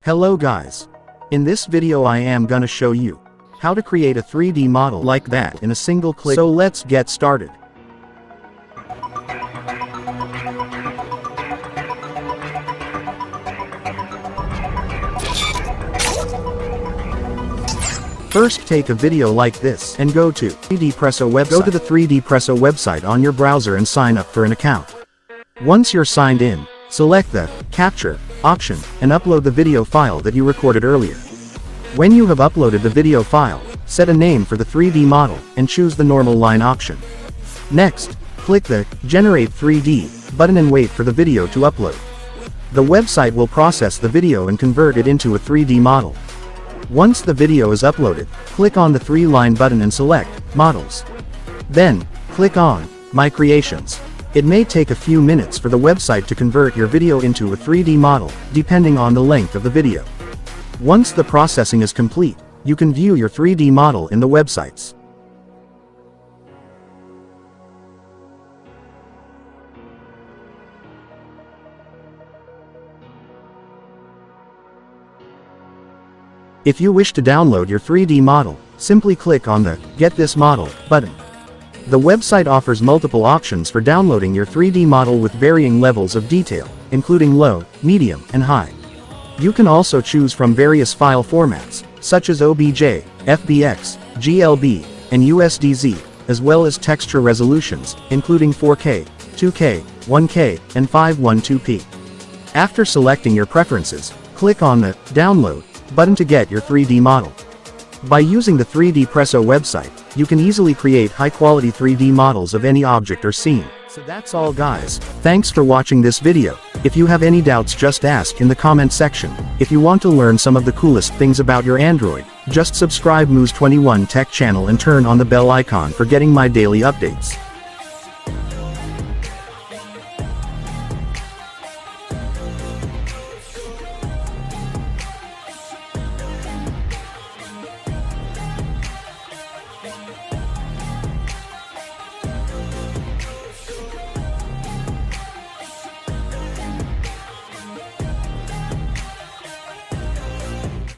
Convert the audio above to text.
Hello guys. In this video I am gonna show you how to create a 3D model like that in a single click. So let's get started. First, take a video like this and go to 3D Presso website. Go to the 3D Presso website on your browser and sign up for an account. Once you're signed in, select the Capture option and upload the video file that you recorded earlier. When you have uploaded the video file, set a name for the 3D model and choose the normal line option. Next, click the Generate 3D button and wait for the video to upload. The website will process the video and convert it into a 3D model. Once the video is uploaded, click on the 3-line button and select Models. Then, click on My Creations. It may take a few minutes for the website to convert your video into a 3D model, depending on the length of the video. Once the processing is complete, you can view your 3D model in the websites. If you wish to download your 3D model, simply click on the Get This Model button. The website offers multiple options for downloading your 3D model with varying levels of detail, including low, medium, and high. You can also choose from various file formats, such as OBJ, FBX, GLB, and USDZ, as well as texture resolutions, including 4K, 2K, 1K, and 512p. After selecting your preferences, click on the Download button to get your 3D model. By using the 3D Presso website, you can easily create high-quality 3D models of any object or scene. So that's all guys. Thanks for watching this video. If you have any doubts, just ask in the comment section. If you want to learn some of the coolest things about your Android, just subscribe Moose21 Tech channel and turn on the bell icon for getting my daily updates.